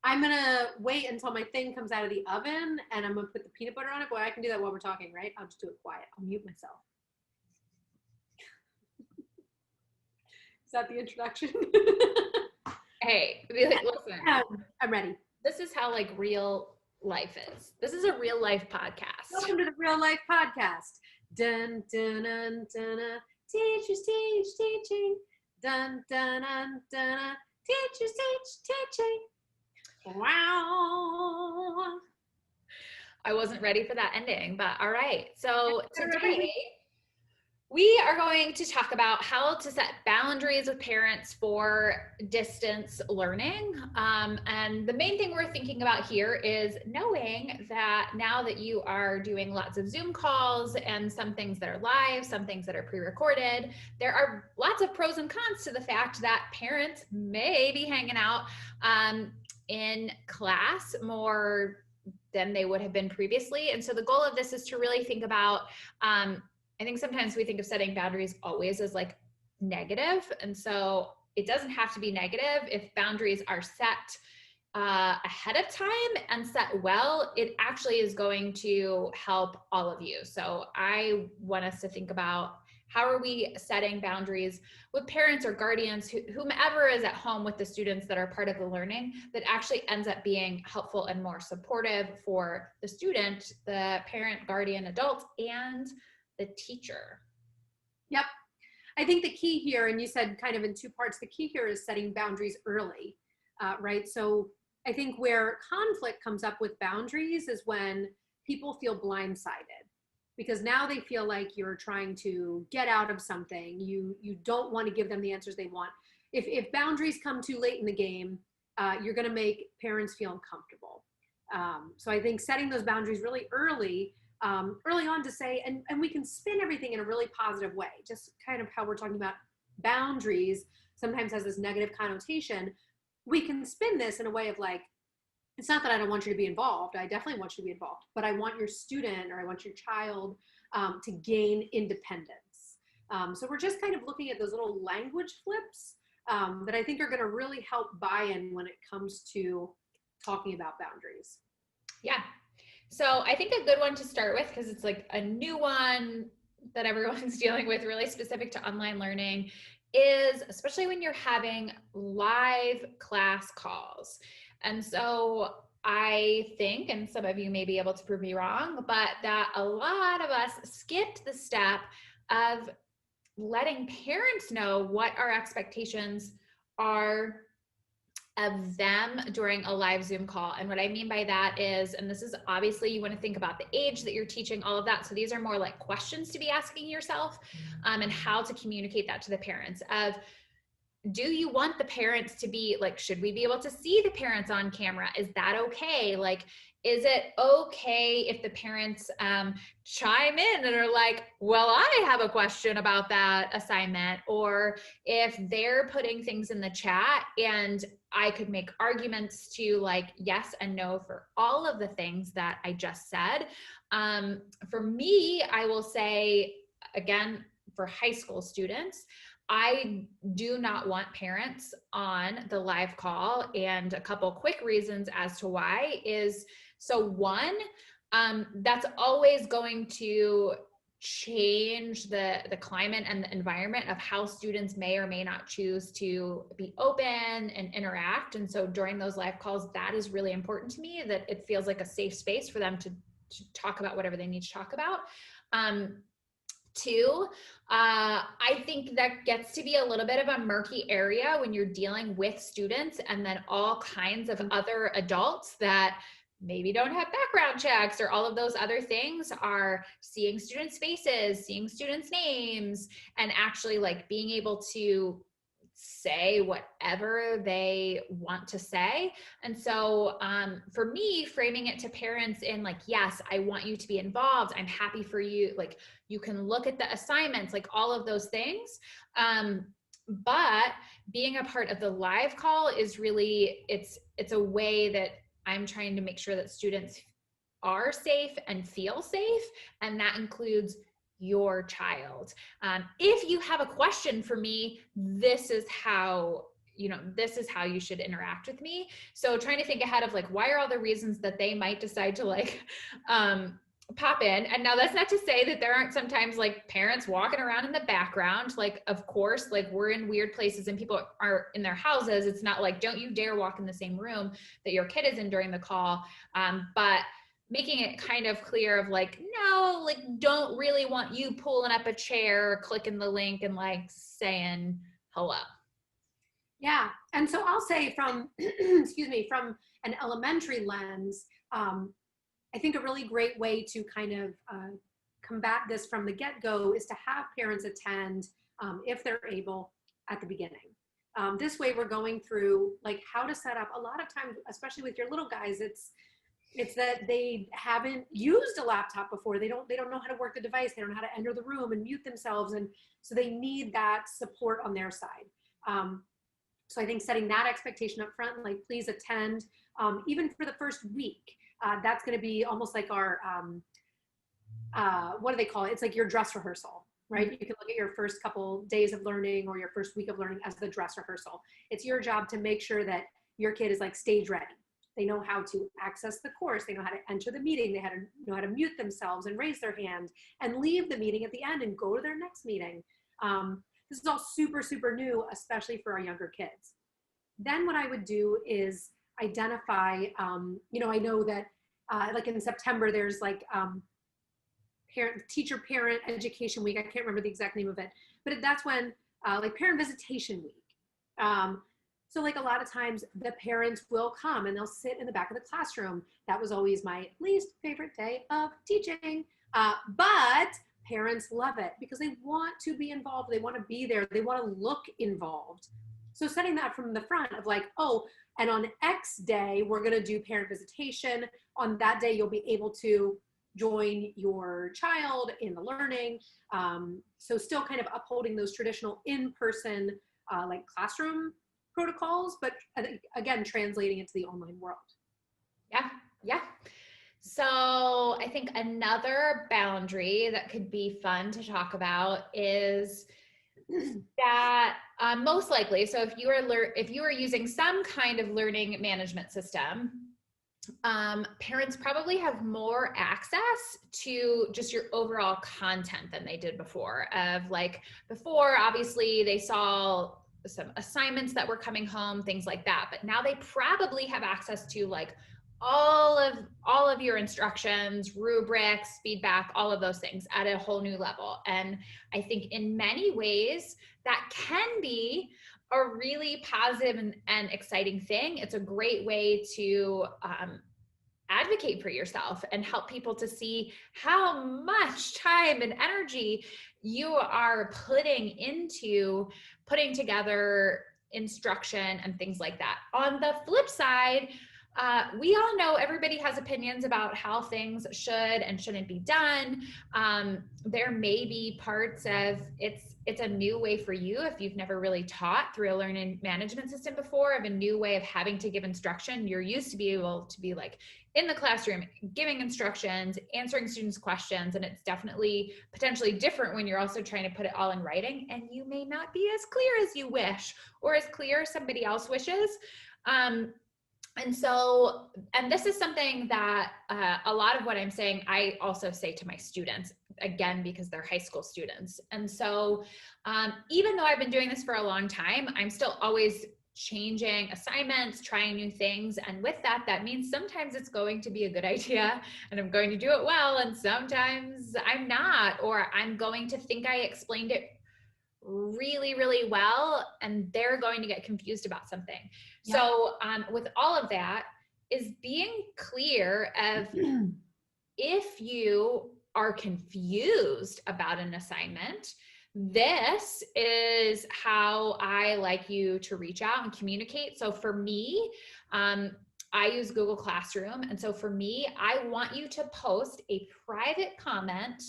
I'm gonna wait until my thing comes out of the oven and I'm gonna put the peanut butter on it. Boy, I can do that while we're talking, right? I'll just do it quiet. I'll mute myself. Is that the introduction? Hey, listen, I'm ready. this is how like real life is. This is a real life podcast. Welcome to the Real Life Podcast. Dun dun dun dun. Dun. Teachers teach teaching. Dun dun dun dun. Teachers teach teaching. Wow. I wasn't ready for that ending, but all right. So today we are going to talk about how to set boundaries with parents for distance learning. And the main thing we're thinking about here is knowing that now that you are doing lots of Zoom calls and some things that are live, some things that are pre-recorded, there are lots of pros and cons to the fact that parents may be hanging out in class more than they would have been previously. And so the goal of this is to really think about, I think sometimes we think of setting boundaries always as like negative. And so it doesn't have to be negative. If boundaries are set ahead of time and set well, it actually is going to help all of you. So I want us to think about, how are we setting boundaries with parents or guardians, whomever is at home with the students that are part of the learning, that actually ends up being helpful and more supportive for the student, the parent, guardian, adult, and the teacher. Yep. I think the key here, and you said kind of in two parts, the key here is setting boundaries early, right? So I think where conflict comes up with boundaries is when people feel blindsided, because now they feel like you're trying to get out of something. You don't want to give them the answers they want. If boundaries come too late in the game, you're going to make parents feel uncomfortable. So I think setting those boundaries really early on to say, and we can spin everything in a really positive way, just kind of how we're talking about boundaries sometimes has this negative connotation. We can spin this in a way of like, it's not that I don't want you to be involved. I definitely want you to be involved, but I want your student or I want your child to gain independence. So we're just kind of looking at those little language flips that I think are going to really help buy-in when it comes to talking about boundaries. Yeah. So I think a good one to start with, because it's like a new one that everyone's dealing with, really specific to online learning, is especially when you're having live class calls. And so I think, and some of you may be able to prove me wrong, but that a lot of us skipped the step of letting parents know what our expectations are of them during a live Zoom call. And what I mean by that is, and this is obviously, you want to think about the age that you're teaching, all of that. So these are more like questions to be asking yourself, and how to communicate that to the parents of, do you want the parents to be like, should we be able to see the parents on camera? Is that okay? Like, is it okay if the parents chime in and are like, well, I have a question about that assignment, or if they're putting things in the chat and I could make arguments to like yes and no for all of the things that I just said. For me, I will say, again, for high school students, I do not want parents on the live call, and a couple quick reasons as to why is, so one, that's always going to change the climate and the environment of how students may or may not choose to be open and interact. And so during those live calls, that is really important to me, that it feels like a safe space for them to talk about whatever they need to talk about. Two, I think that gets to be a little bit of a murky area when you're dealing with students and then all kinds of other adults that maybe don't have background checks or all of those other things are seeing students' faces, seeing students' names, and actually like being able to say whatever they want to say. And so for me, framing it to parents in like, yes, I want you to be involved. I'm happy for you. Like, you can look at the assignments, like all of those things. But being a part of the live call is really, it's a way that I'm trying to make sure that students are safe and feel safe. And that includes your child. If you have a question for me, this is how this is how you should interact with me. So trying to think ahead of like, why are all the reasons that they might decide to like, pop in. And now that's not to say that there aren't sometimes like parents walking around in the background. Like, of course, like we're in weird places and people are in their houses. It's not like, don't you dare walk in the same room that your kid is in during the call. But making it kind of clear of like, no, like don't really want you pulling up a chair, clicking the link and like saying hello. Yeah. And so I'll say from, excuse me, from an elementary lens, I think a really great way to kind of combat this from the get-go is to have parents attend if they're able at the beginning. This way we're going through like how to set up. A lot of times, especially with your little guys, it's that they haven't used a laptop before. They don't know how to work the device. They don't know how to enter the room and mute themselves. And so they need that support on their side. So I think setting that expectation up front, like please attend, even for the first week. That's going to be almost like our, what do they call it? It's like your dress rehearsal, right? You can look at your first couple days of learning or your first week of learning as the dress rehearsal. It's your job to make sure that your kid is like stage ready. They know how to access the course. They know how to enter the meeting. They know how to mute themselves and raise their hand and leave the meeting at the end and go to their next meeting. This is all super, super new, especially for our younger kids. Then what I would do is identify, I know that like in September, there's like teacher-parent education week. I can't remember the exact name of it, but that's when like parent visitation week. So like a lot of times the parents will come and they'll sit in the back of the classroom. That was always my least favorite day of teaching, but parents love it because they want to be involved. They want to be there. They want to look involved. So setting that from the front of like, oh, and on X day, we're going to do parent visitation. On that day, you'll be able to join your child in the learning. So still kind of upholding those traditional in-person like classroom protocols, but again, translating it to the online world. Yeah. So I think another boundary that could be fun to talk about is that most likely, so if you are using some kind of learning management system, parents probably have more access to just your overall content than they did before. Before, obviously, they saw some assignments that were coming home, things like that. But now they probably have access to like all of your instructions, rubrics, feedback, all of those things at a whole new level. And I think in many ways that can be a really positive and exciting thing. It's a great way to advocate for yourself and help people to see how much time and energy you are putting into putting together instruction and things like that. On the flip side, we all know everybody has opinions about how things should and shouldn't be done. There may be parts of it's a new way for you if you've never really taught through a learning management system before, of a new way of having to give instruction. You're used to be able to be like in the classroom, giving instructions, answering students' questions, and it's definitely potentially different when you're also trying to put it all in writing, and you may not be as clear as you wish or as clear as somebody else wishes. And this is something that a lot of what I'm saying, I also say to my students, again, because they're high school students. And so even though I've been doing this for a long time, I'm still always changing assignments, trying new things. And with that, that means sometimes it's going to be a good idea and I'm going to do it well. And sometimes I'm not, or I'm going to think I explained it really, really well, and they're going to get confused about something. Yeah. So with all of that is being clear of if you are confused about an assignment, this is how I like you to reach out and communicate. So for me, I use Google Classroom. And so for me, I want you to post a private comment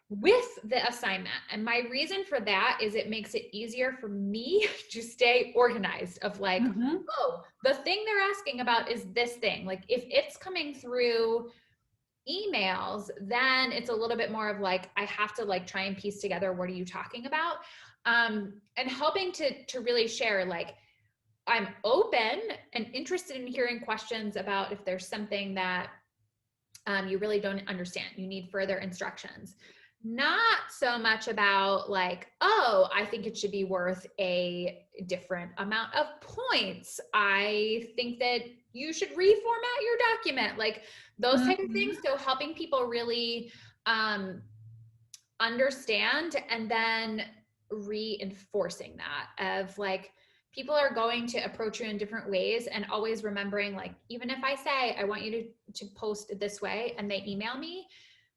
with the assignment. And my reason for that is it makes it easier for me to stay organized of like, oh, the thing they're asking about is this thing. Like if it's coming through emails, then it's a little bit more of like, I have to like try and piece together, what are you talking about? And helping to really share like, I'm open and interested in hearing questions about if there's something that you really don't understand. You need further instructions. Not so much about like, oh, I think it should be worth a different amount of points. I think that you should reformat your document, like those type of things. So helping people really understand and then reinforcing that of like, people are going to approach you in different ways, and always remembering, like, even if I say, I want you to post it this way, and they email me,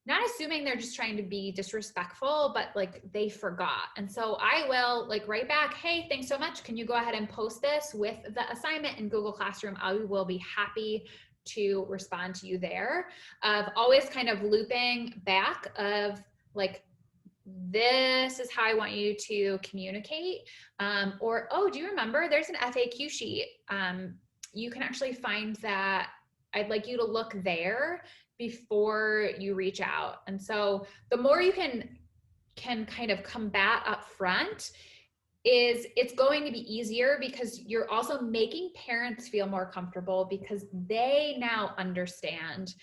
not assuming they're just trying to be disrespectful, but like they forgot. And so I will like write back, hey, thanks so much. Can you go ahead and post this with the assignment in Google Classroom? I will be happy to respond to you there. Of always kind of looping back of like, this is how I want you to communicate. Or, oh, do you remember there's an FAQ sheet? You can actually find that. I'd like you to look there before you reach out. And so the more you can kind of combat up front, is it's going to be easier, because you're also making parents feel more comfortable because they now understand.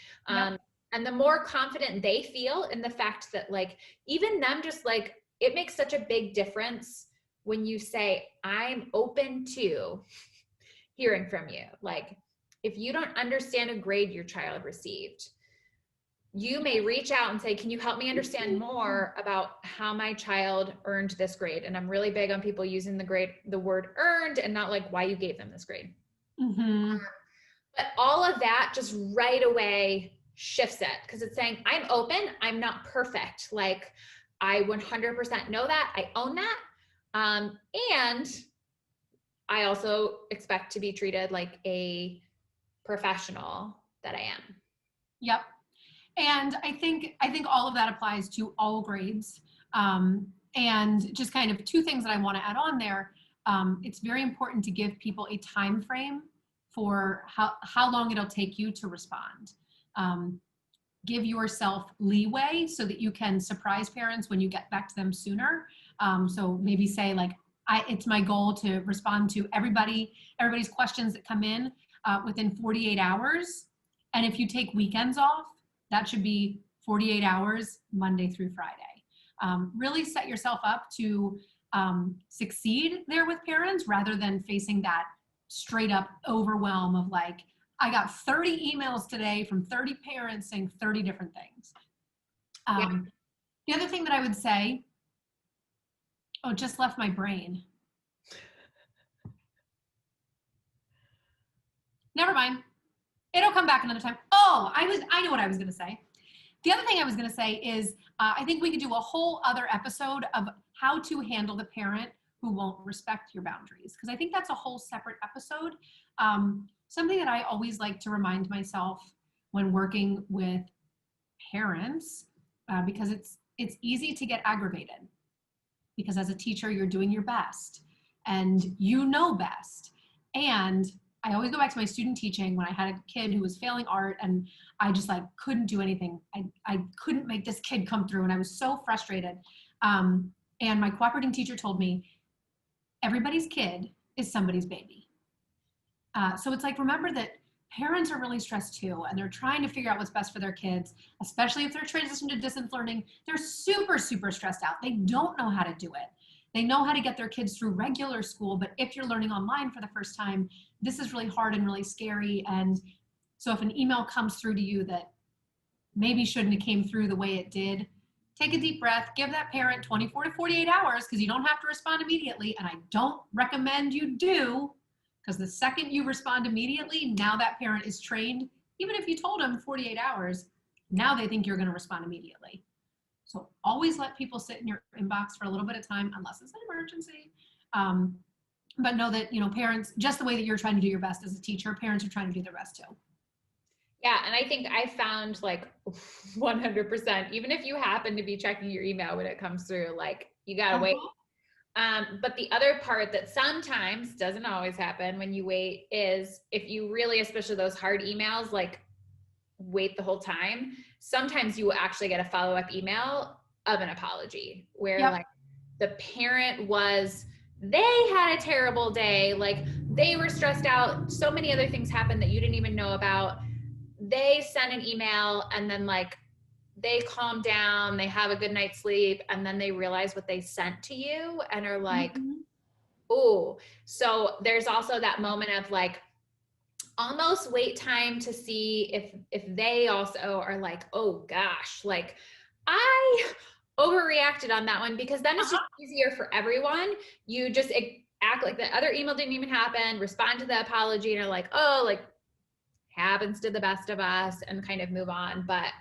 And the more confident they feel in the fact that like, even them just like, it makes such a big difference when you say, I'm open to hearing from you. Like, if you don't understand a grade your child received, you may reach out and say, can you help me understand more about how my child earned this grade? And I'm really big on people using the word earned, and not like why you gave them this grade. But all of that just right away shifts it, because it's saying, I'm open, I'm not perfect. Like, I 100% know that, I own that. And I also expect to be treated like a professional that I am. Yep. And I think all of that applies to all grades. And just kind of two things that I want to add on there. It's very important to give people a time frame for how long it'll take you to respond. Give yourself leeway so that you can surprise parents when you get back to them sooner. So maybe say like, it's my goal to respond to everybody's questions that come in within 48 hours. And if you take weekends off, that should be 48 hours, Monday through Friday. Really set yourself up to succeed there with parents, rather than facing that straight up overwhelm of like, I got 30 emails today from 30 parents saying 30 different things. The other thing that I would say, oh, just left my brain. Never mind. It'll come back another time. Oh, I know what I was going to say. The other thing I was going to say is I think we could do a whole other episode of how to handle the parent who won't respect your boundaries, because I think that's a whole separate episode. Something that I always like to remind myself when working with parents, because it's easy to get aggravated, because as a teacher, you're doing your best and you know best. And I always go back to my student teaching when I had a kid who was failing art and I just like couldn't do anything. I couldn't make this kid come through and I was so frustrated. And my cooperating teacher told me, everybody's kid is somebody's baby. So it's like, remember that parents are really stressed too, and they're trying to figure out what's best for their kids, especially if they're transitioning to distance learning. They're super, super stressed out. They don't know how to do it. They know how to get their kids through regular school, but if you're learning online for the first time, this is really hard and really scary. And so if an email comes through to you that maybe shouldn't have came through the way it did, take a deep breath, give that parent 24 to 48 hours, because you don't have to respond immediately. And I don't recommend you do, because the second you respond immediately, now that parent is trained. Even if you told them 48 hours, now they think you're going to respond immediately. So always let people sit in your inbox for a little bit of time, unless it's an emergency. But know that, parents, just the way that you're trying to do your best as a teacher, parents are trying to do their best too. Yeah, and I think I found like 100%, even if you happen to be checking your email when it comes through, like you gotta wait. But the other part that sometimes doesn't always happen when you wait is if you really, especially those hard emails, like wait the whole time, sometimes you will actually get a follow-up email of an apology where like the parent they had a terrible day, like they were stressed out. So many other things happened that you didn't even know about. They send an email and then like they calm down, they have a good night's sleep, and then they realize what they sent to you and are like, oh. So there's also that moment of like almost wait time to see if they also are like, oh gosh, like I overreacted on that one, because then it's just easier for everyone. You just act like the other email didn't even happen, respond to the apology, and are like, oh, like happens to the best of us, and kind of move on. But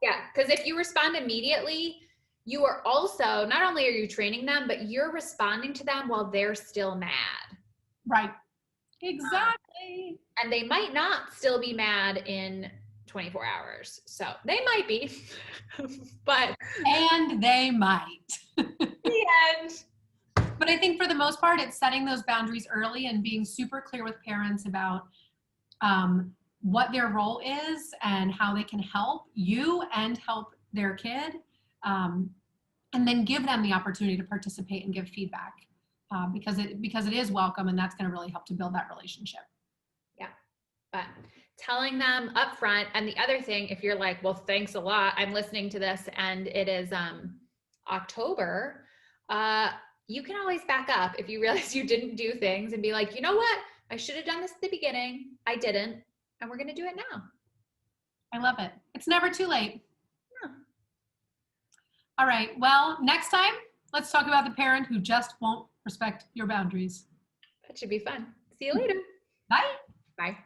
yeah, because if you respond immediately, you are also, not only are you training them, but you're responding to them while they're still mad. Right. Exactly. And they might not still be mad in 24 hours. So they might be, but. And they might. The end. But I think for the most part, it's setting those boundaries early and being super clear with parents about what their role is and how they can help you and help their kid. And then give them the opportunity to participate and give feedback because it is welcome, and that's going to really help to build that relationship. Yeah, but telling them up front. And the other thing, if you're like, well, thanks a lot, I'm listening to this and it is October, you can always back up if you realize you didn't do things and be like, you know what? I should have done this at the beginning. I didn't. And we're going to do it now. I love it. It's never too late. No. All right. Well, next time, let's talk about the parent who just won't respect your boundaries. That should be fun. See you later. Bye. Bye.